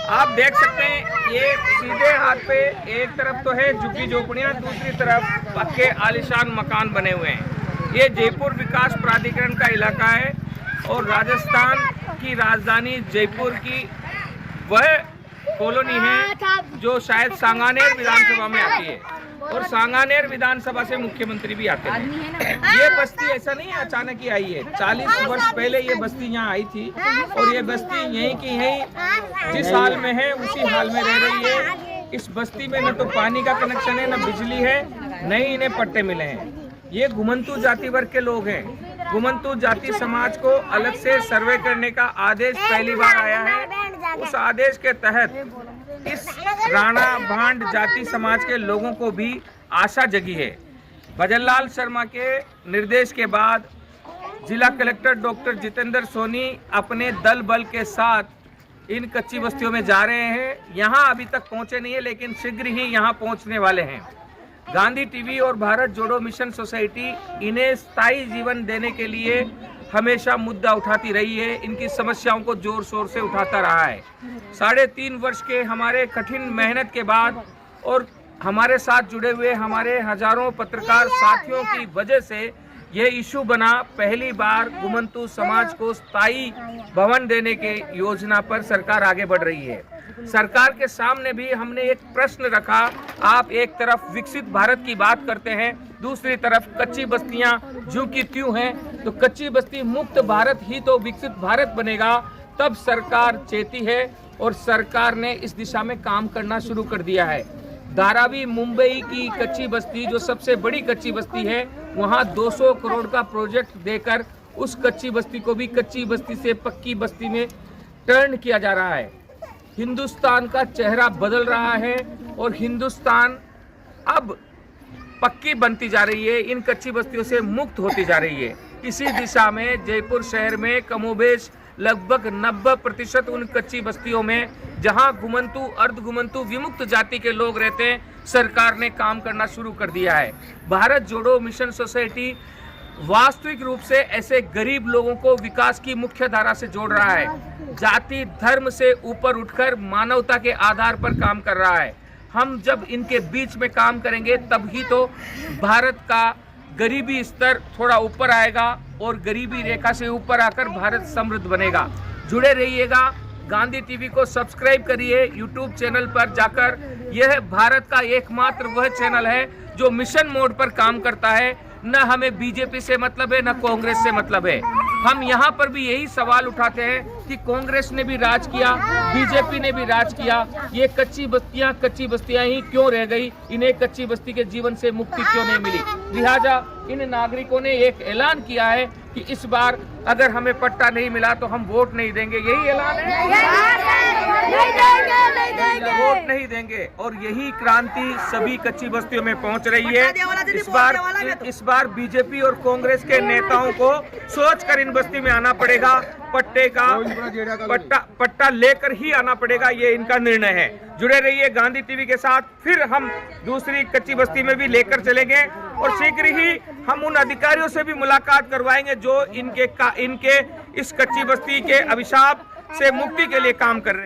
आप देख सकते हैं ये सीधे हाथ पे एक तरफ तो है झुग्गी झोपड़ियां, दूसरी तरफ पक्के आलीशान मकान बने हुए हैं। ये जयपुर विकास प्राधिकरण का इलाका है और राजस्थान की राजधानी जयपुर की वह कॉलोनी है जो शायद सांगानेर विधानसभा में आती है और सांगानेर विधानसभा से मुख्यमंत्री भी आते हैं। ये बस्ती ऐसा नहीं है अचानक ही आई है, 40 वर्ष पहले ये बस्ती यहाँ आई थी और ये बस्ती यहीं की यहीं जिस हाल में है उसी हाल में रह रही है। इस बस्ती में न तो पानी का कनेक्शन है, न बिजली है, न ही इन्हें पट्टे मिले हैं। ये घुमंतु जाति वर्ग के लोग हैं। घुमंतु जाति समाज को अलग से सर्वे करने का आदेश पहली बार आया है। उस आदेश के तहत इस राणा भांड जाति समाज के लोगों को भी आशा जगी है। भजनलाल शर्मा के निर्देश के बाद जिला कलेक्टर डॉक्टर जितेंद्र सोनी अपने दल बल के साथ इन कच्ची बस्तियों में जा रहे हैं। यहाँ अभी तक पहुँचे नहीं है लेकिन शीघ्र ही यहाँ पहुँचने वाले हैं। गांधी टीवी और भारत जोड़ो मिशन सोसाइटी इन्हें स्थायी जीवन देने के लिए हमेशा मुद्दा उठाती रही है। इनकी समस्याओं को जोर शोर से उठाता रहा है। 3.5 वर्ष के हमारे कठिन मेहनत के बाद और हमारे साथ जुड़े हुए हमारे हजारों पत्रकार साथियों की वजह से ये इशू बना। पहली बार घुमंतु समाज को स्थायी भवन देने के योजना पर सरकार आगे बढ़ रही है। सरकार के सामने भी हमने एक प्रश्न रखा। आप एक तरफ विकसित भारत की बात करते हैं, दूसरी तरफ कच्ची बस्तियां ज्यों की त्यों हैं, तो कच्ची बस्ती मुक्त भारत ही तो विकसित भारत बनेगा। तब सरकार चेती है और सरकार ने इस दिशा में काम करना शुरू कर दिया है। धारावी मुंबई की कच्ची बस्ती जो सबसे बड़ी कच्ची बस्ती है, वहां 200 करोड़ का प्रोजेक्ट देकर उस कच्ची बस्ती को भी कच्ची बस्ती से पक्की बस्ती में टर्न किया जा रहा है। हिंदुस्तान का चेहरा बदल रहा है और हिंदुस्तान अब पक्की बनती जा रही है, इन कच्ची बस्तियों से मुक्त होती जा रही है। इसी दिशा में जयपुर शहर में कमोबेश लगभग 90% उन कच्ची बस्तियों में जहां घुमंतु अर्ध घुमंतु विमुक्त जाति के लोग रहते हैं, सरकार ने काम करना शुरू कर दिया है। भारत जोड़ो मिशन सोसाइटी वास्तविक रूप से ऐसे गरीब लोगों को विकास की मुख्य धारा से जोड़ रहा है। जाति धर्म से ऊपर उठकर मानवता के आधार पर काम कर रहा है। हम जब इनके बीच में काम करेंगे तब ही तो भारत का गरीबी स्तर थोड़ा ऊपर आएगा और गरीबी रेखा से ऊपर आकर भारत समृद्ध बनेगा। जुड़े रहिएगा, गांधी टीवी को सब्सक्राइब करिए यूट्यूब चैनल पर जाकर। यह भारत का एकमात्र वह चैनल है जो मिशन मोड पर काम करता है। न हमें बीजेपी से मतलब है, न कांग्रेस से मतलब है। हम यहाँ पर भी यही सवाल उठाते हैं कि कांग्रेस ने भी राज किया, बीजेपी ने भी राज किया, ये कच्ची बस्तियां ही क्यों रह गई, इन्हें कच्ची बस्ती के जीवन से मुक्ति क्यों नहीं मिली। लिहाजा इन नागरिकों ने एक ऐलान किया है कि इस बार अगर हमें पट्टा नहीं मिला तो हम वोट नहीं देंगे। यही ऐलान है, वोट नहीं देंगे। और यही क्रांति सभी कच्ची बस्तियों में पहुंच रही है। इस बार बीजेपी और कांग्रेस के नेताओं को सोचकर इन बस्ती में आना पड़ेगा। पट्टा लेकर ही आना पड़ेगा, ये इनका निर्णय है। जुड़े रहिए गांधी टीवी के साथ, फिर हम दूसरी कच्ची बस्ती में भी लेकर चलेंगे और शीघ्र ही हम उन अधिकारियों से भी मुलाकात करवाएंगे जो इनके इस कच्ची बस्ती के अभिशाप से मुक्ति के लिए काम कर रहे हैं।